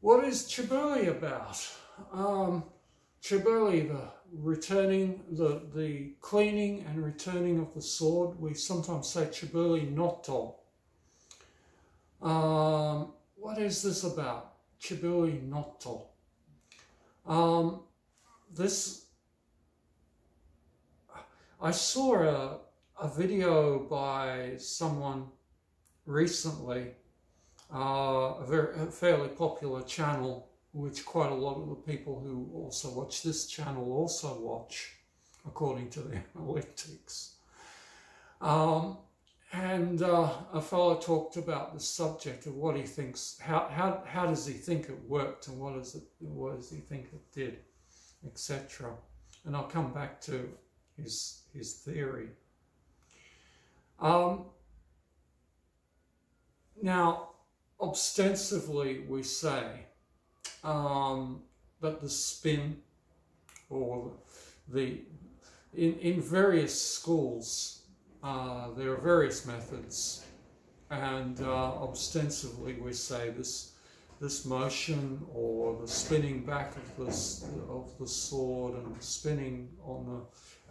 What is Chiburi about? Chiburi, the cleaning and returning of the sword. We sometimes say Chiburi noto. What is this about? Chiburi noto. I saw a video by someone recently, a fairly popular channel, which quite a lot of the people who also watch this channel also watch, according to the analytics. And a fellow talked about the subject of what he thinks, how does he think it worked, and what does he think it did, etc. And I'll come back to his theory. Now, ostensively, we say that the spin, or in various schools, there are various methods, and ostensively we say this motion, or the spinning back of the sword and the spinning on the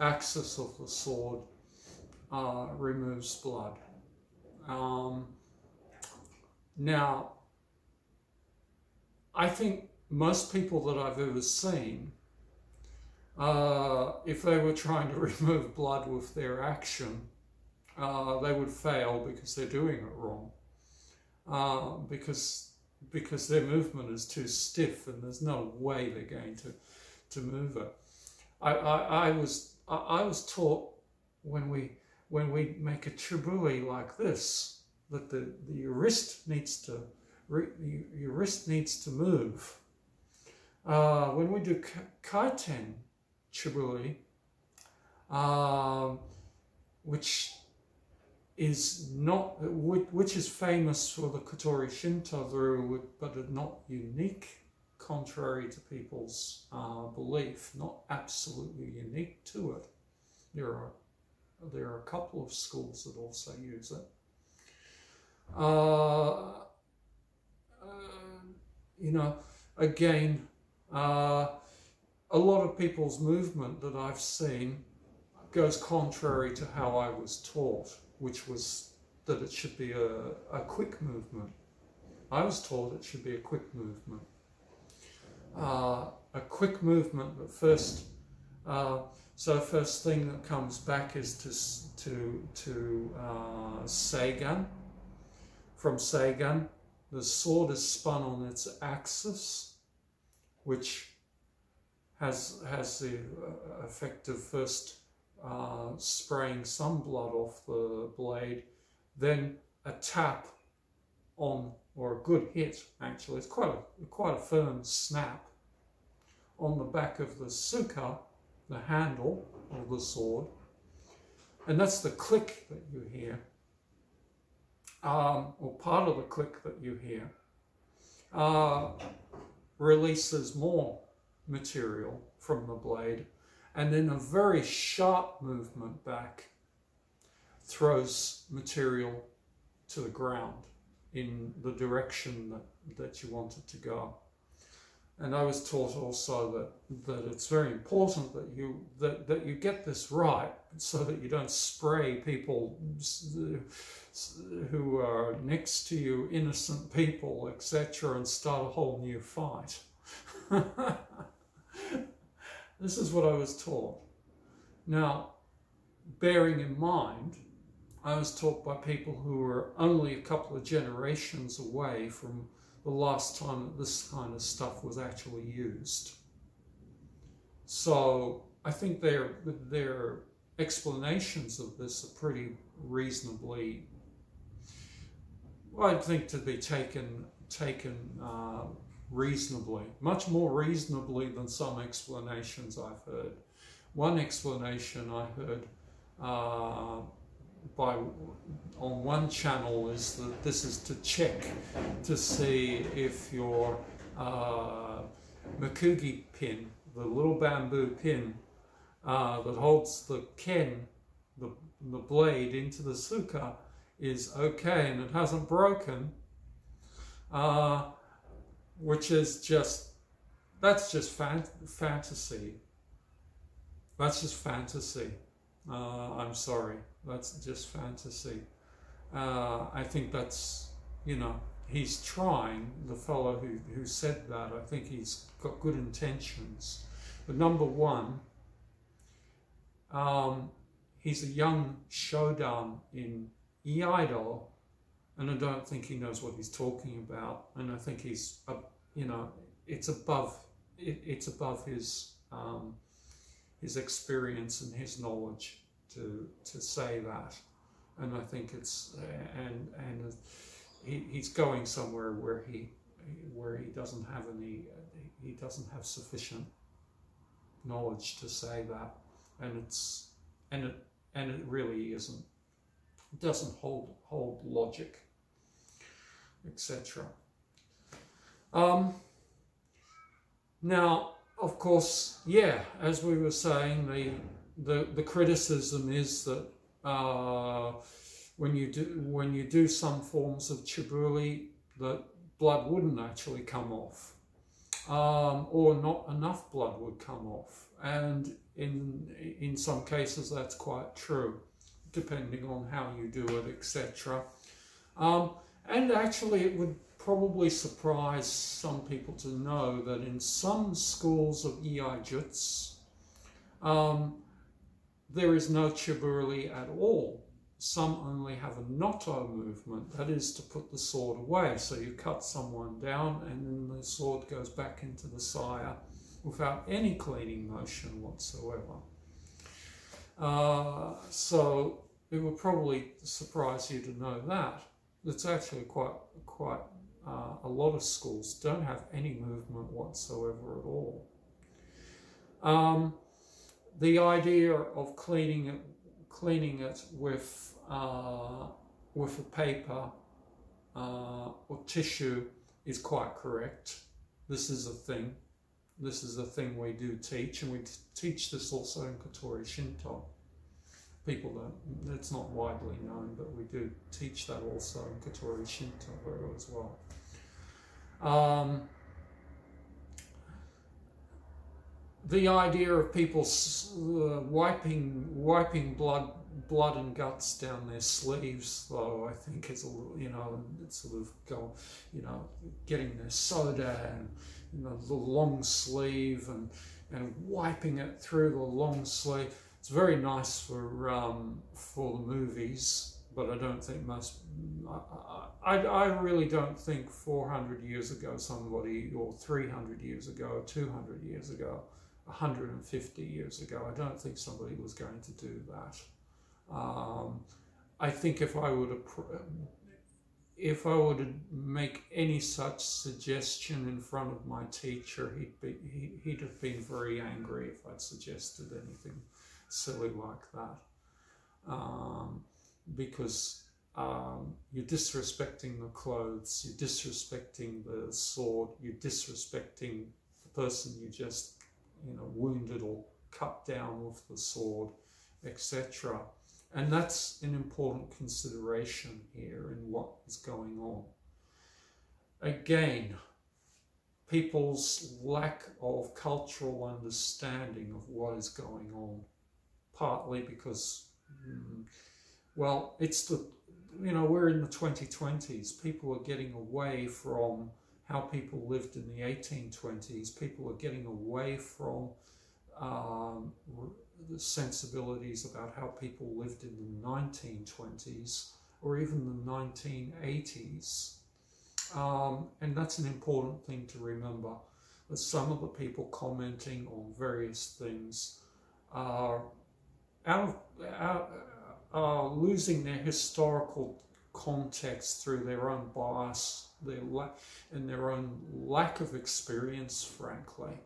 axis of the sword removes blood. Now, I think most people that I've ever seen, if they were trying to remove blood with their action, they would fail because they're doing it wrong. Because their movement is too stiff and there's no way they're going to move it. I was taught when we make a chiburi like this, that your wrist needs to move. When we do kaiten chiburi, which is famous for the Kotori Shinto, but not unique, contrary to people's belief, not absolutely unique to it. There are a couple of schools that also use it. You know, again, a lot of people's movement that I've seen goes contrary to how I was taught, which was that it should be a quick movement. I was taught it should be a quick movement. A quick movement, but first, so first thing that comes back is to seigan. From seigan, the sword is spun on its axis, which has the effect of first spraying some blood off the blade, then a tap on, or a good hit actually, it's quite a firm snap on the back of the suka, the handle of the sword, and that's the click that you hear, or part of the click that you hear, releases more material from the blade, and then a very sharp movement back throws material to the ground in the direction that you want it to go. And I was taught also that it's very important that you get this right, so that you don't spray people who are next to you, innocent people, etc., and start a whole new fight. This is what I was taught. Now, bearing in mind, I was taught by people who were only a couple of generations away from the last time that this kind of stuff was actually used. So I think their explanations of this are pretty reasonably, I think, to be taken reasonably, much more reasonably than some explanations I've heard. One explanation I heard on one channel is that this is to check to see if your makugi pin, the little bamboo pin that holds the ken, the blade into the suka, is okay and it hasn't broken. which is just, that's just fantasy. That's just fantasy. I'm sorry, that's just fantasy. I think that's, you know, he's trying, the fellow who said that, I think he's got good intentions. But number one, he's a young shodan in Iaido, and I don't think he knows what he's talking about. And I think he's, you know, it's above his experience and his knowledge to say that. And I think it's and he's going somewhere where he doesn't have have sufficient knowledge to say that, and it really isn't. It doesn't hold logic, etc. Now, of course, yeah, as we were saying, the criticism is that when you do some forms of Chiburi, that blood wouldn't actually come off, or not enough blood would come off, and in some cases that's quite true, depending on how you do it, etc. And actually, it would probably surprise some people to know that in some schools of Iai-jutsu, there is no Chiburi at all. Some only have a noto movement, that is to put the sword away. So you cut someone down and then the sword goes back into the saya without any cleaning motion whatsoever. So it would probably surprise you to know that. It's actually quite a lot of schools don't have any movement whatsoever at all. The idea of cleaning it with a paper or tissue is quite correct. This is a thing. This is a thing we do teach, and we teach this also in Kotori Shinto. People don't, it's not widely known, but we do teach that also in Kotori Shinto as well. The idea of people wiping blood and guts down their sleeves, though, I think is a little, you know, it's sort of getting their soda and, you know, the long sleeve and wiping it through the long sleeve. It's very nice for the movies, but I don't think most. I really don't think 400 years ago somebody, or 300 years ago, 200 years ago, 150 years ago, I don't think somebody was going to do that. I think if I were to make any such suggestion in front of my teacher, he'd have been very angry if I'd suggested anything silly like that, because you're disrespecting the clothes, you're disrespecting the sword, you're disrespecting the person you just, you know, wounded or cut down with the sword, etc. And that's an important consideration here in what is going on. Again, people's lack of cultural understanding of what is going on, partly because, well, it's the, you know, we're in the 2020s. People are getting away from how people lived in the 1820s. People are getting away from the sensibilities about how people lived in the 1920s or even the 1980s. And that's an important thing to remember, that some of the people commenting on various things are losing their historical context through their own bias, and their own lack of experience, frankly.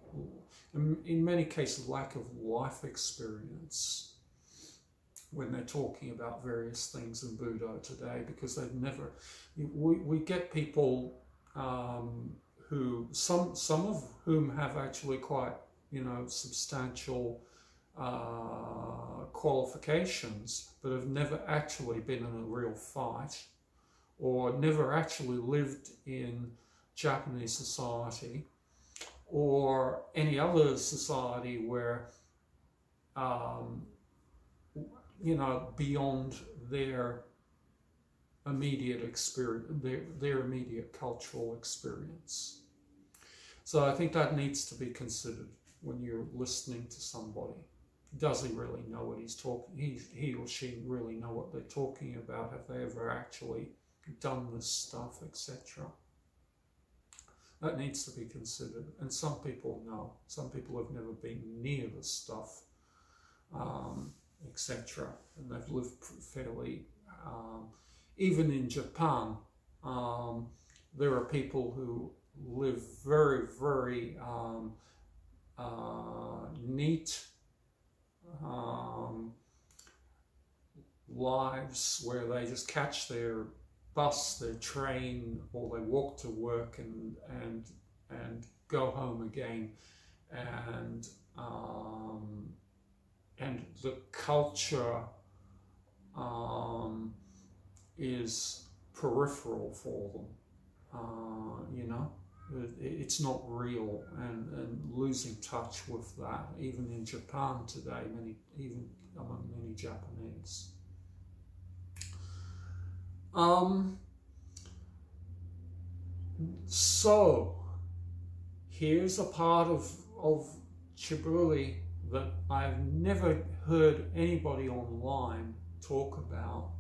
In many cases, lack of life experience when they're talking about various things in Budo today, because they've never. We get people who some of whom have actually quite, you know, substantial qualifications, but have never actually been in a real fight, or never actually lived in Japanese society or any other society where, you know, beyond their immediate experience, their immediate cultural experience. So I think that needs to be considered when you're listening to somebody. Does he really know what he's talking? He or she really know what they're talking about? Have they ever actually done this stuff, etc.? That needs to be considered. And some people know. Some people have never been near this stuff, etc. And they've lived fairly. Even in Japan, there are people who live very, very neat lives where they just catch their bus, their train, or they walk to work and go home again, and the culture is peripheral for them. You know, it's not real, and losing touch with that, even in Japan today, even among many Japanese. So here's a part of Chiburi that I've never heard anybody online talk about.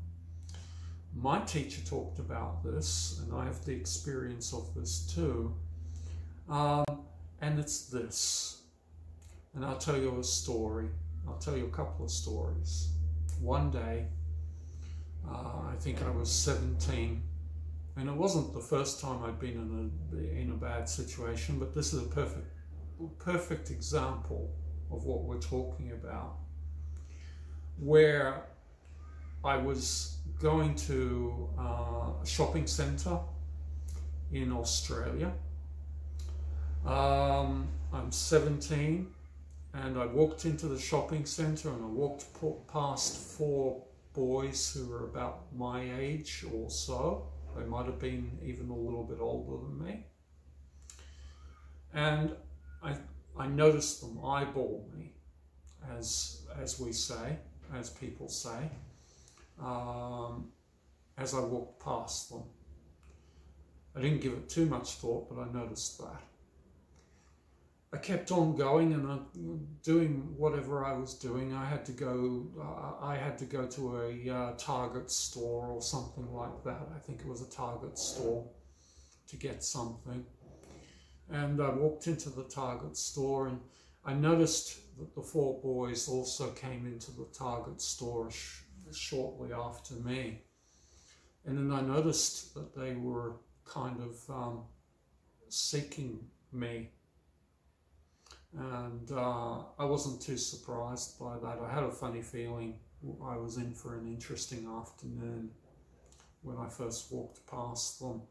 My teacher talked about this, and I have the experience of this too. And it's this. And I'll tell you a story. I'll tell you a couple of stories. One day, I think I was 17, and it wasn't the first time I'd been in a bad situation, but this is a perfect example of what we're talking about, where I was going to a shopping centre in Australia. I'm 17, and I walked into the shopping centre, and I walked past 4 boys who were about my age or so. They might have been even a little bit older than me. And I noticed them eyeball me, as we say, as people say, as I walked past them. I didn't give it too much thought, but I noticed that. I kept on going and doing whatever I was doing. I had to go to a Target store or something like that. I think it was a Target store to get something. And I walked into the Target store, and I noticed that the 4 boys also came into the Target store shortly after me. And then I noticed that they were kind of seeking me. And I wasn't too surprised by that. I had a funny feeling I was in for an interesting afternoon when I first walked past them.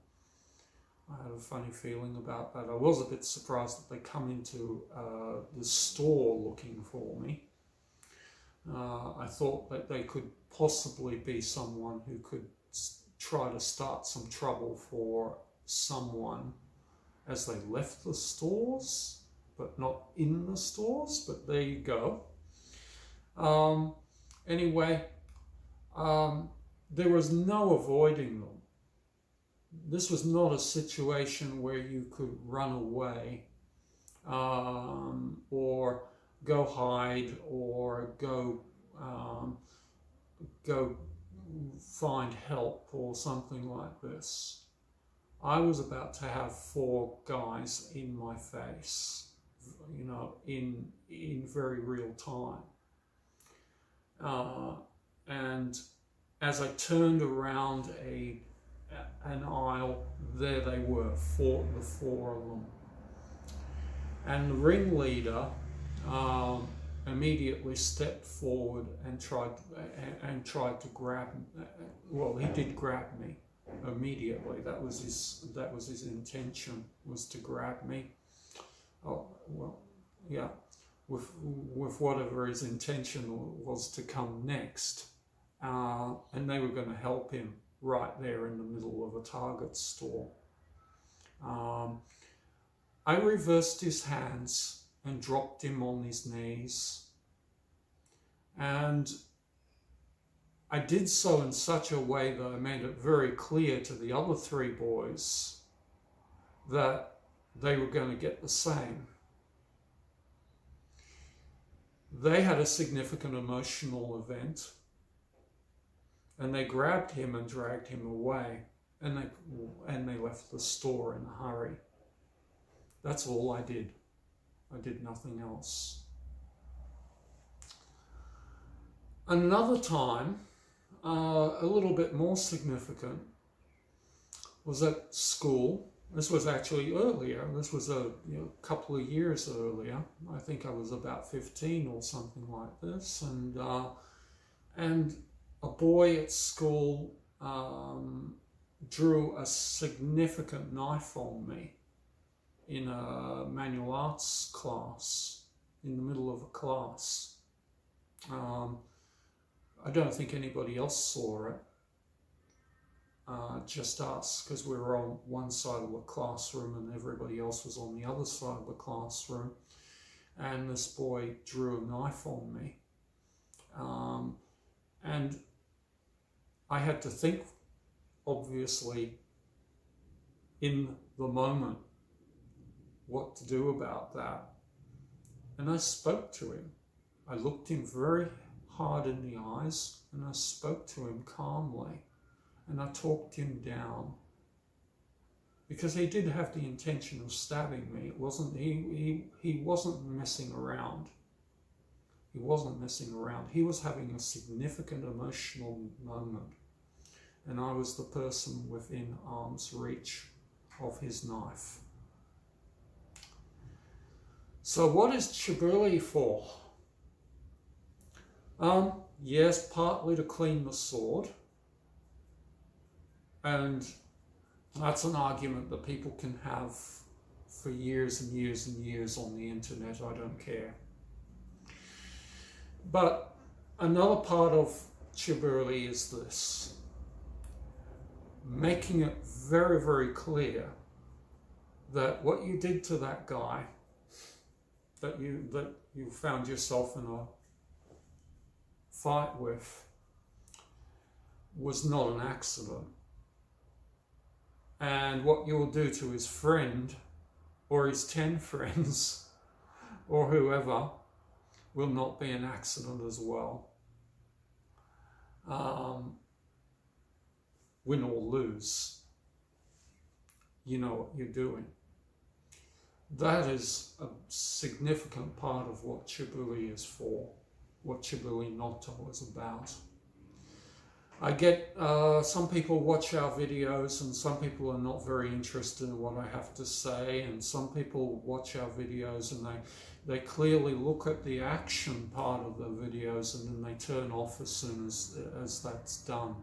I had a funny feeling about that. I was a bit surprised that they come into the store looking for me. I thought that they could possibly be someone who could try to start some trouble for someone as they left the stores, but not in the stores, but there you go. Anyway, there was no avoiding them. This was not a situation where you could run away or go hide or go find help or something like this. I was about to have 4 guys in my face, you know, in very real time. And as I turned around an aisle, there they were, the 4 of them. And the ringleader immediately stepped forward and tried to grab me. Well, he did grab me immediately. That was his intention, was to grab me. Oh, well, yeah, with whatever his intention was to come next. And they were going to help him right there in the middle of a Target store. I reversed his hands and dropped him on his knees. And I did so in such a way that I made it very clear to the other three boys that they were going to get the same. They had a significant emotional event, and they grabbed him and dragged him away, and they left the store in a hurry. That's all I did. I did nothing else. Another time, a little bit more significant, was at school. This was actually earlier. This was a couple of years earlier. I think I was about 15 or something like this. And a boy at school drew a significant knife on me in a manual arts class, in the middle of a class. I don't think anybody else saw it. Just us, because we were on one side of the classroom and everybody else was on the other side of the classroom. And this boy drew a knife on me. And I had to think, obviously, in the moment, what to do about that. And I spoke to him. I looked him very hard in the eyes and I spoke to him calmly. And I talked him down, because he did have the intention of stabbing me. It wasn't, he wasn't messing around. He wasn't messing around. He was having a significant emotional moment. And I was the person within arm's reach of his knife. So what is Chiburi for? Yes, partly to clean the sword. And that's an argument that people can have for years and years and years on the internet. I don't care. But another part of Chiburi is this: making it very, very clear that what you did to that guy, that you found yourself in a fight with, was not an accident. And what you will do to his friend, or his 10 friends, or whoever, will not be an accident as well. Win or lose, you know what you're doing. That is a significant part of what Chiburi is for, what Chiburi Noto is about. I get some people watch our videos and some people are not very interested in what I have to say, and some people watch our videos and they clearly look at the action part of the videos and then they turn off as soon as that's done.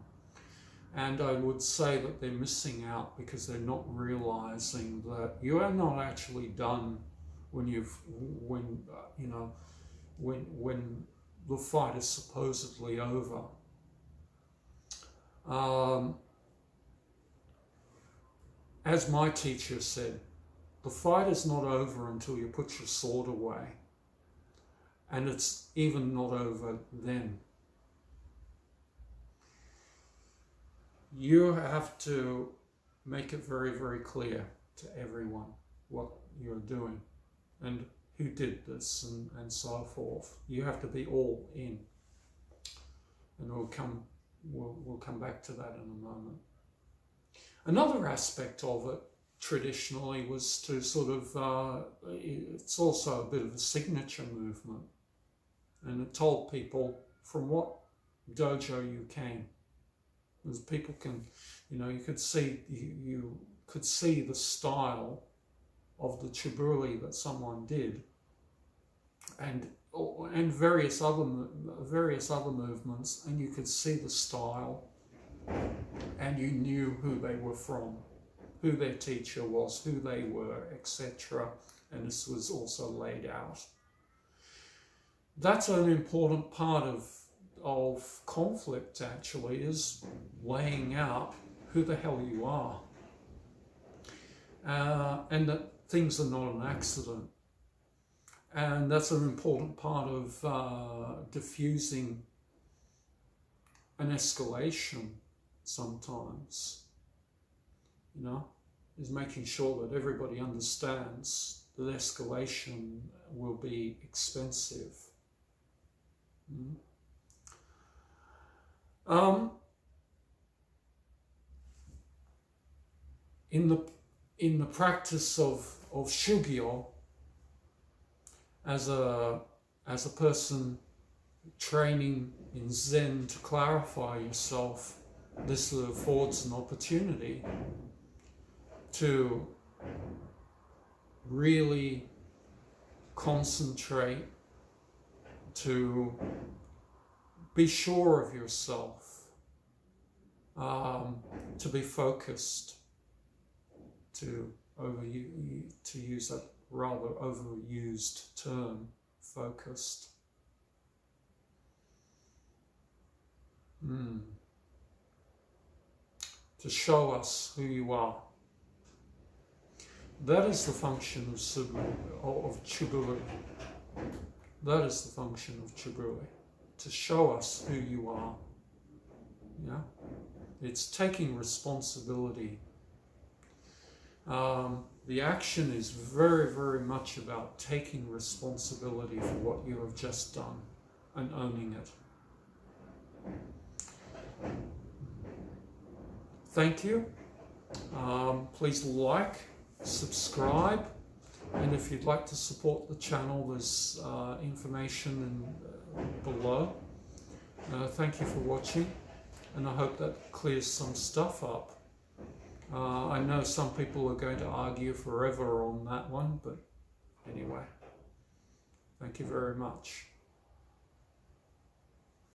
And I would say that they're missing out because they're not realizing that you are not actually done when the fight is supposedly over. As my teacher said, the fight is not over until you put your sword away, and it's even not over then. You have to make it very, very clear to everyone what you're doing and who did this and so forth. You have to be all in, and we'll come back to that in a moment. Another aspect of it traditionally was to sort of, it's also a bit of a signature movement, and it told people from what dojo you came. Because people can, you could see, you could see the style of the Chiburi that someone did, and various other movements, and you could see the style, and you knew who they were from, who their teacher was, who they were, etc. And this was also laid out. That's an important part of conflict, actually, is laying out who the hell you are. and that things are not an accident. And that's an important part of diffusing an escalation sometimes, you know, is making sure that everybody understands that escalation will be expensive. In the practice of Shugyo, as a person training in Zen to clarify yourself, this affords an opportunity to really concentrate, to be sure of yourself, to be focused, to use that rather overused term, focused. To show us who you are. That is the function of Chiburi. That is the function of Chiburi. To show us who you are. Yeah? It's taking responsibility. The action is very, very much about taking responsibility for what you have just done and owning it. Thank you. Please like, subscribe, and if you'd like to support the channel, there's information below. Thank you for watching, and I hope that clears some stuff up. I know some people are going to argue forever on that one, but anyway, thank you very much.